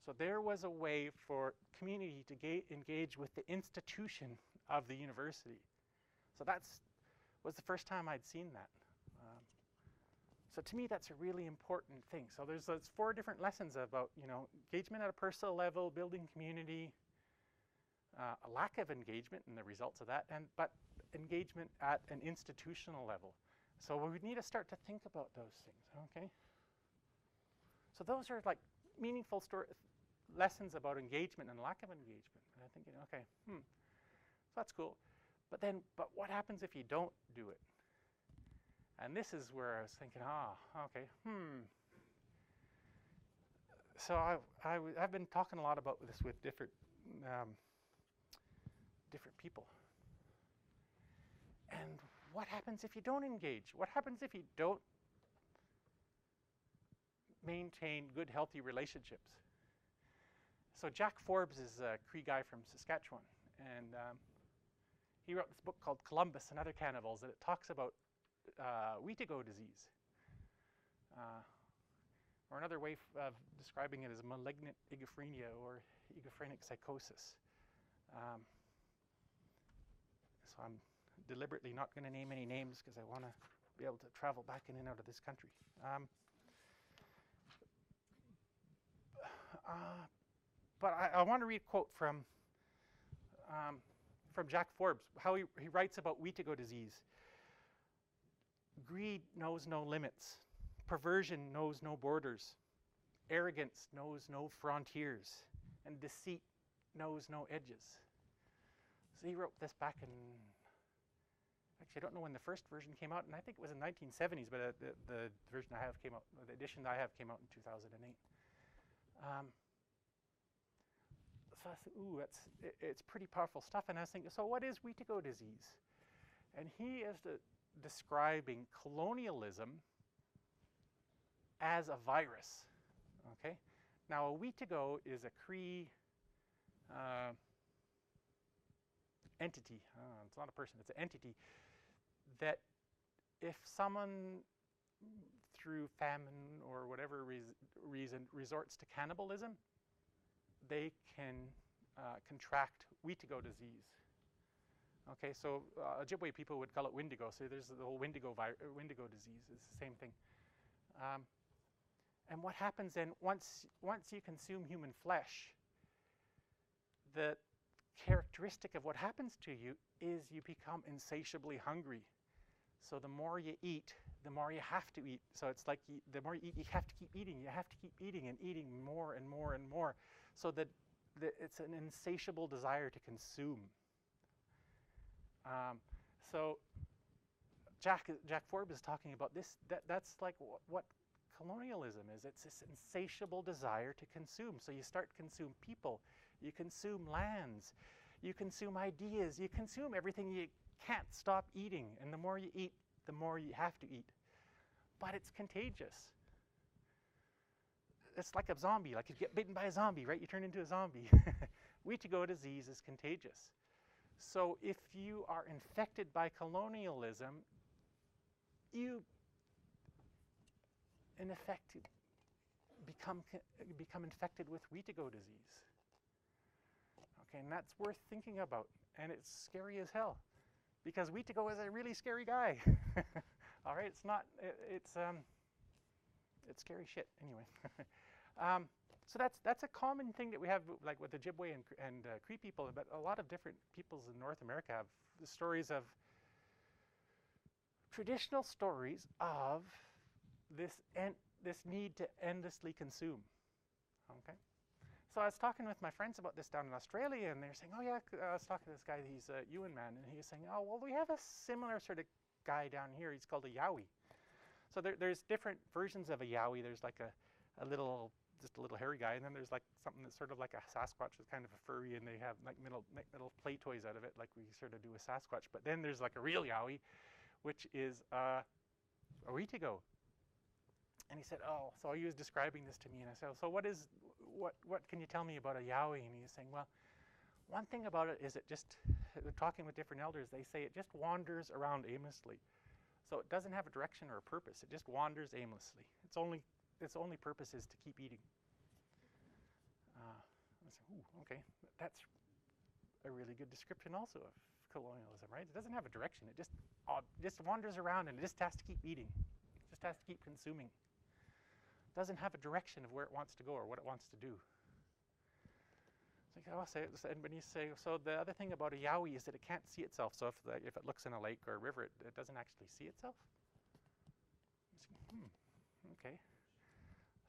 So there was a way for community to engage with the institution of the university. So that was the first time I'd seen that. So to me, that's a really important thing. So there's 4 different lessons about, engagement at a personal level, building community, a lack of engagement and the results of that, but engagement at an institutional level. So we need to start to think about those things, okay? So those are like meaningful lessons about engagement and lack of engagement. And I'm thinking, okay, so that's cool. But what happens if you don't do it? And this is where I was thinking, okay, So I've been talking a lot about this with different people. And what happens if you don't engage? What happens if you don't maintain good, healthy relationships? So Jack Forbes is a Cree guy from Saskatchewan, and he wrote this book called Columbus and Other Cannibals, and it talks about Wheatigo disease. Or another way of describing it is malignant igophrenia or igophrenic psychosis. So I'm deliberately not going to name any names because I want to be able to travel back in and out of this country. But I want to read a quote from Jack Forbes, how he writes about Wheatigo disease. Greed knows no limits. Perversion knows no borders. Arrogance knows no frontiers. And deceit knows no edges. So he wrote this back in, actually I don't know when the first version came out, and I think it was in the 1970s, but the version I have came out, the edition I have came out in 2008. So I said, it's pretty powerful stuff. And I was thinking, so what is Wheatigo disease? And he is describing colonialism as a virus, okay? Now, a Wheatigo is a Cree entity. It's not a person, it's an entity that if someone through famine or whatever reason resorts to cannibalism, they can contract Wheatigo disease. Okay, so Ojibwe people would call it Wendigo. So there's the whole Wendigo disease. It's the same thing. And what happens then, once you consume human flesh, the characteristic of what happens to you is you become insatiably hungry. So the more you eat, the more you have to eat. So it's like the more you eat, you have to keep eating. You have to keep eating and eating more and more and more. So that it's an insatiable desire to consume. So Jack Forbes is talking about this. That's like what colonialism is. It's this insatiable desire to consume. So you start to consume people, you consume lands, you consume ideas, you consume everything. You can't stop eating, and the more you eat, the more you have to eat. But it's contagious. It's like a zombie. Like you get bitten by a zombie, right? You turn into a zombie. Wheatigo disease is contagious. So if you are infected by colonialism, you, in effect, become infected with Wheatigo disease. Okay, and that's worth thinking about, and it's scary as hell, because Wheatigo is a really scary guy. All right, it's scary shit anyway. So that's a common thing that we have, like with the Ojibwe and Cree people, but a lot of different peoples in North America have the stories of traditional stories of this need to endlessly consume. Okay, so I was talking with my friends about this down in Australia, and they're saying, "Oh yeah," I was talking to this guy. He's a Yuin man, and he was saying, "Oh well, we have a similar sort of guy down here. He's called a Yowie." So there's different versions of a Yowie. There's like just a little hairy guy, and then there's like something that's sort of like a Sasquatch, that's kind of a furry, and they have like little play toys out of it, like we sort of do with Sasquatch. But then there's like a real Yowie, which is a Wheatigo. And he said, "Oh," so he was describing this to me, and I said, "So what can you tell me about a Yowie?" And he was saying, "Well, one thing about it is it just," talking with different elders, they say it just wanders around aimlessly. So it doesn't have a direction or a purpose. It just wanders aimlessly. Its only purpose is to keep eating. Ooh, okay, that's a really good description also of colonialism, right? It doesn't have a direction. It just wanders around and it just has to keep eating. It just has to keep consuming. It doesn't have a direction of where it wants to go or what it wants to do. And when you say, so the other thing about a Yowie is that it can't see itself. So if it looks in a lake or a river, it doesn't actually see itself. Okay.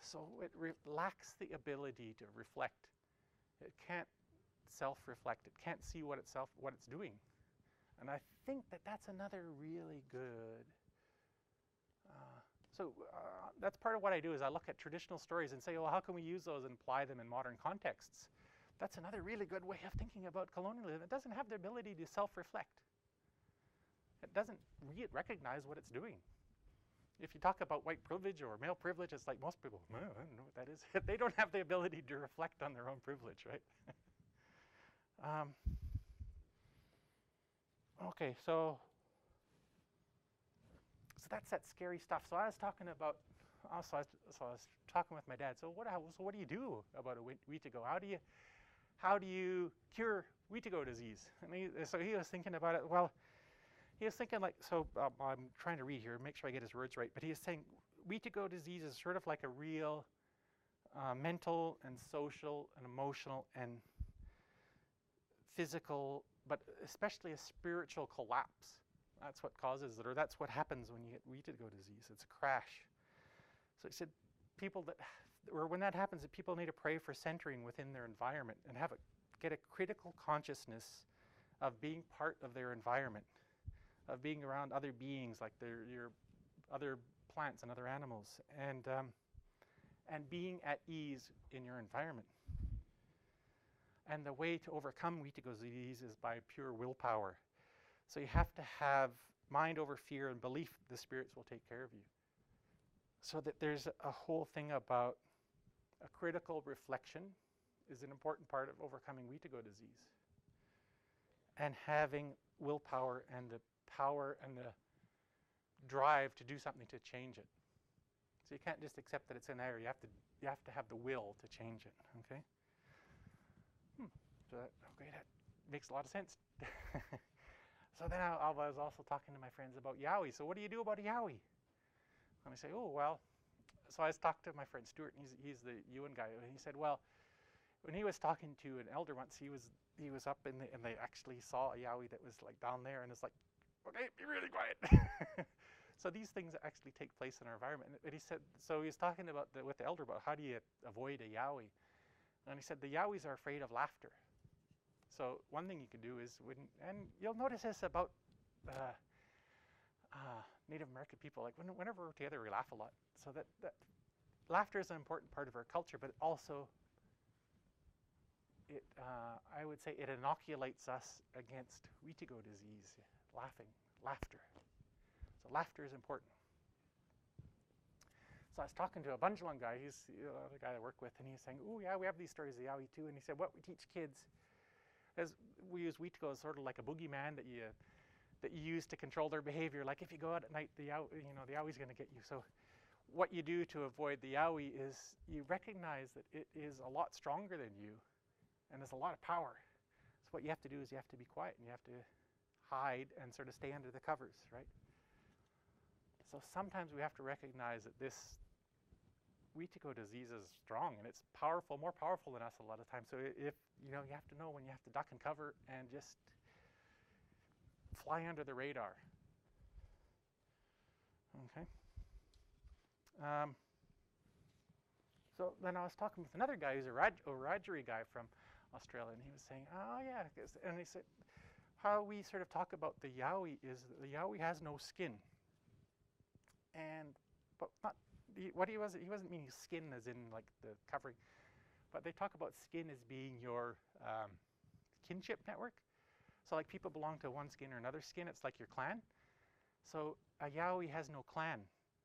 So it lacks the ability to reflect. It can't self-reflect. It can't see what it's doing. And I think that's another really good. That's part of what I do is I look at traditional stories and say, well, how can we use those and apply them in modern contexts? That's another really good way of thinking about colonialism. It doesn't have the ability to self-reflect. It doesn't recognize what it's doing. If you talk about white privilege or male privilege, it's like most people, I don't know what that is. They don't have the ability to reflect on their own privilege, right? Okay, so that's that scary stuff. So I was talking about, I was talking with my dad. So what do you do about a Wheatigo? How do you cure Wheatigo disease? And so he was thinking about it. Well, he was thinking I'm trying to read here, make sure I get his words right. But he was saying Wheatigo disease is sort of like a real mental and social and emotional and physical, but especially a spiritual collapse. That's what causes it, or that's what happens when you get Wheatigo disease. It's a crash. So he said when that happens, that people need to pray for centering within their environment and get a critical consciousness of being part of their environment, of being around other beings like your other plants and other animals, and being at ease in your environment. And the way to overcome Wheatigo disease is by pure willpower. So you have to have mind over fear and belief the spirits will take care of you. So that there's a whole thing about a critical reflection is an important part of overcoming Wheatigo disease. And having willpower and the power and the drive to do something to change it. So you can't just accept that it's in there. You have to have the will to change it. Okay. So that makes a lot of sense. So then I was also talking to my friends about Yowie. So what do you do about a Yowie? And I say, oh well. So I was talking to my friend Stuart, and he's the Ewan guy, and he said, well, when he was talking to an elder once, he was up and they actually saw a Yowie that was like down there, and it's like, okay, be really quiet. So these things actually take place in our environment. And he said, so he was talking about with the elder about how do you avoid a Yowie, and he said the Yowies are afraid of laughter. So one thing you can do is and you'll notice this about Native American people, like whenever we're together, we laugh a lot. So that laughter is an important part of our culture, but also I would say it inoculates us against Wheatigo disease, laughter. So laughter is important. So I was talking to a Bunjalung guy, he's the guy I work with, and he's saying, oh yeah, we have these stories of Yowie too. And he said, what we teach kids is we use Wheatigo as sort of like a boogeyman that you use to control their behavior. Like if you go out at night, the Yowie's going to get you. So what you do to avoid the Yowie is you recognize that it is a lot stronger than you and there's a lot of power. So what you have to do is you have to be quiet and you have to hide and sort of stay under the covers, right? So sometimes we have to recognize that this Wheatigo disease is strong and it's powerful, more powerful than us a lot of times. So if you have to know when you have to duck and cover and just fly under the radar. Okay. So then I was talking with another guy who's a Wiradjuri guy from Australia, and he was saying, oh yeah, and he said, how we sort of talk about the Yowie is that the Yowie has no skin. But not, what he wasn't meaning skin as in like the covering, but they talk about skin as being your kinship network. So like people belong to one skin or another skin, it's like your clan. So a Yowie has no clan.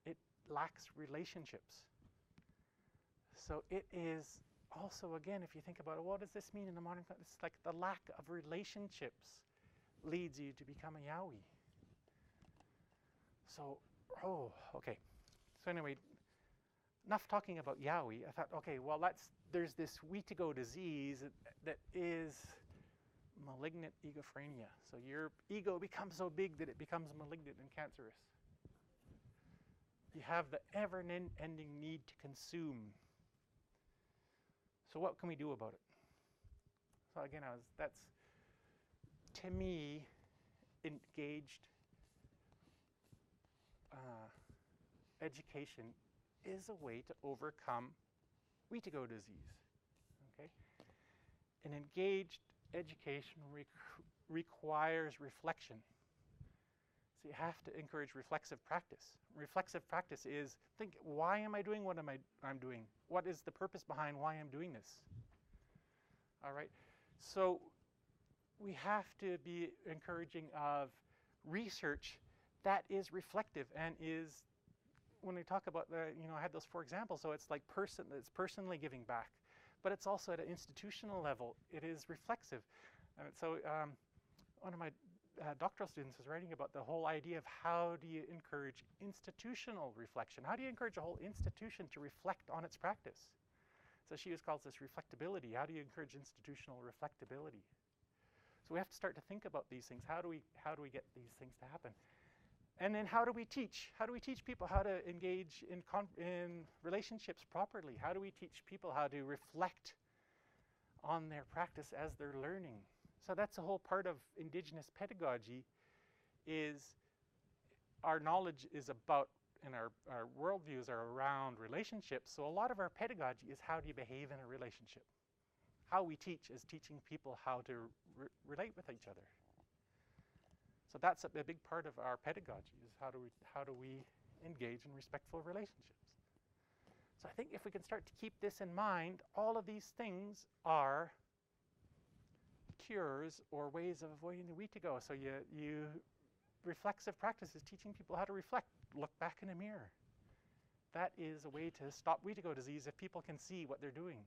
It lacks relationships. So it is also, again, if you think about it, what does this mean in the modern context? It's like the lack of relationships leads you to become a Yowie. So, okay. So anyway, enough talking about Yowie. I thought, okay, well, there's this Wheatigo disease that is malignant egophrenia. So your ego becomes so big that it becomes malignant and cancerous. You have the ever-ending need to consume. So what can we do about it? So again, that's, to me, engaged education is a way to overcome Wheatigo disease. Okay? An engaged education requires reflection. So you have to encourage reflexive practice. Reflexive practice is think, why am I doing what I'm doing? What is the purpose behind why I'm doing this? All right. So we have to be encouraging of research that is reflective and is, when we talk about the, I had those 4 examples, so it's like it's personally giving back, but it's also at an institutional level. It is reflexive. So one of my doctoral students was writing about the whole idea of how do you encourage institutional reflection? How do you encourage a whole institution to reflect on its practice? So she calls this reflectability. How do you encourage institutional reflectability? So we have to start to think about these things. How do we get these things to happen? And then how do we teach? How do we teach people how to engage in relationships properly? How do we teach people how to reflect on their practice as they're learning? So that's a whole part of Indigenous pedagogy, is our knowledge is about, and our worldviews are around relationships. So a lot of our pedagogy is how do you behave in a relationship? How we teach is teaching people how to relate with each other. So that's a big part of our pedagogy, is how do we engage in respectful relationships. So I think if we can start to keep this in mind, all of these things are cures or ways of avoiding the Wheatigo. So reflexive practice is teaching people how to reflect, look back in a mirror. That is a way to stop Wheatigo disease if people can see what they're doing.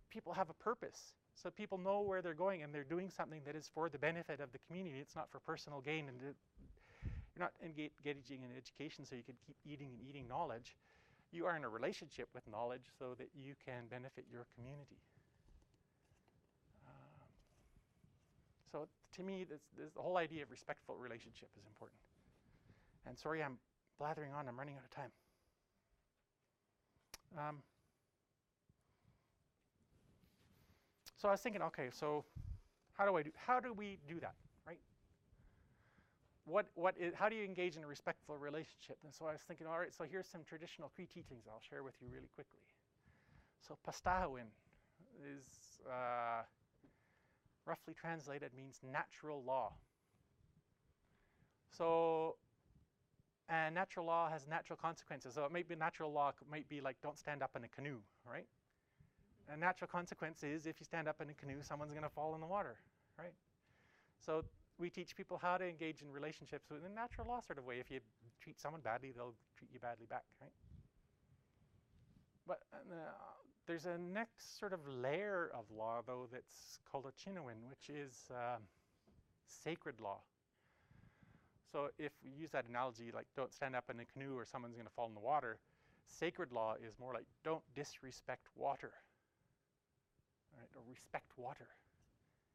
People have a purpose. So people know where they're going and they're doing something that is for the benefit of the community. It's not for personal gain, and you're not engaging in education so you can keep eating and eating knowledge. You are in a relationship with knowledge so that you can benefit your community. So to me, the whole idea of respectful relationship is important. And sorry, I'm blathering on. I'm running out of time. So I was thinking, okay, so how do we do that, right? How do you engage in a respectful relationship? And so I was thinking, all right, so here's some traditional Cree teachings I'll share with you really quickly. So Pastahawin is roughly translated means natural law. So, and natural law has natural consequences. So it might be natural law, might be like don't stand up in a canoe, right? A natural consequence is if you stand up in a canoe, someone's going to fall in the water, right? So we teach people how to engage in relationships in a natural law sort of way. If you treat someone badly, they'll treat you badly back, right? But there's a next sort of layer of law, though, that's called a Chinawin, which is sacred law. So if we use that analogy, like don't stand up in a canoe or someone's going to fall in the water, sacred law is more like don't disrespect water. Right, or respect water.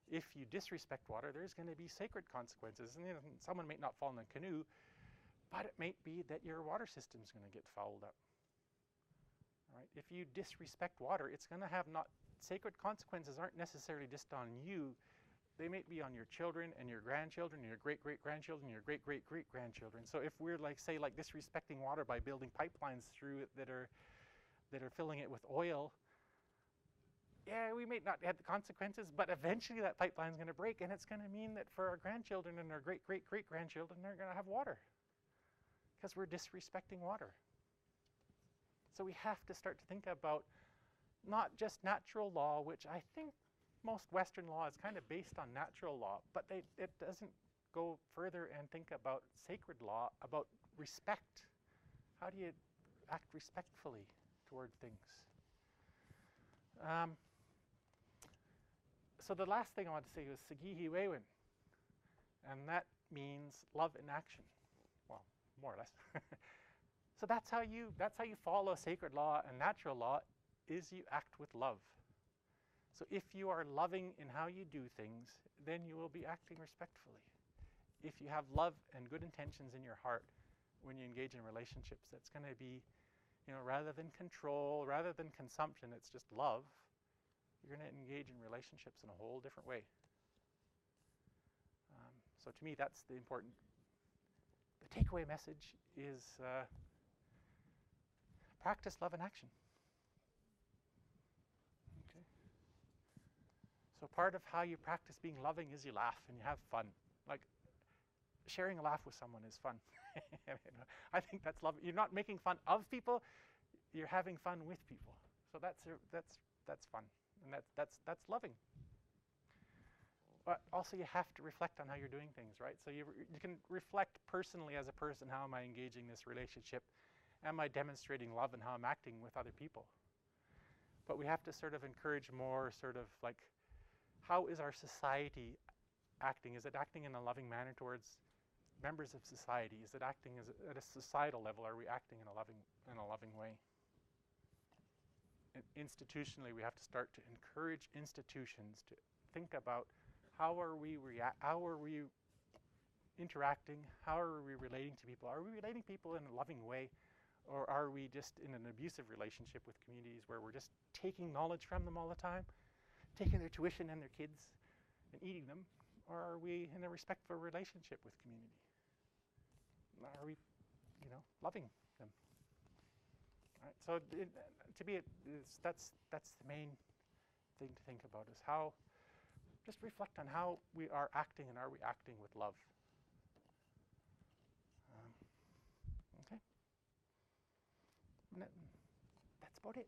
If you disrespect water, there's going to be sacred consequences. And someone may not fall in the canoe, but it might be that your water system's going to get fouled up. All right? If you disrespect water, it's going to have sacred consequences aren't necessarily just on you. They may be on your children and your grandchildren and your great-great-grandchildren and your great-great-great-grandchildren. So if we're disrespecting water by building pipelines through it that are filling it with oil, yeah, we may not have the consequences, but eventually that pipeline's going to break, and it's going to mean that for our grandchildren and our great-great-great-grandchildren, they're going to have water because we're disrespecting water. So we have to start to think about not just natural law, which I think most Western law is kind of based on natural law, but it doesn't go further and think about sacred law, about respect. How do you act respectfully toward things? So the last thing I want to say was Sagihi Wewin, and that means love in action. Well, more or less. So that's how you follow sacred law and natural law, is you act with love. So if you are loving in how you do things, then you will be acting respectfully. If you have love and good intentions in your heart when you engage in relationships, that's going to be, rather than control, rather than consumption, it's just love. You're going to engage in relationships in a whole different way. So to me, that's the important. The takeaway message is practice love in action. Okay. So part of how you practice being loving is you laugh and you have fun. Like sharing a laugh with someone is fun. I think that's love. You're not making fun of people. You're having fun with people. So that's fun, and that's loving. But also you have to reflect on how you're doing things, right? So you can reflect personally as a person, how am I engaging this relationship? Am I demonstrating love in how I'm acting with other people? But we have to sort of encourage more sort of like, how is our society acting? Is it acting in a loving manner towards members of society? Is it acting at a societal level? Are we acting in a loving way? And institutionally, we have to start to encourage institutions to think about how are we interacting? How are we relating to people? Are we relating to people in a loving way? Or are we just in an abusive relationship with communities where we're just taking knowledge from them all the time, taking their tuition and their kids and eating them? Or are we in a respectful relationship with community? Are we, loving them? Right? So to me, that's the main thing to think about, is how, just reflect on how we are acting, and are we acting with love? Okay. And that's about it.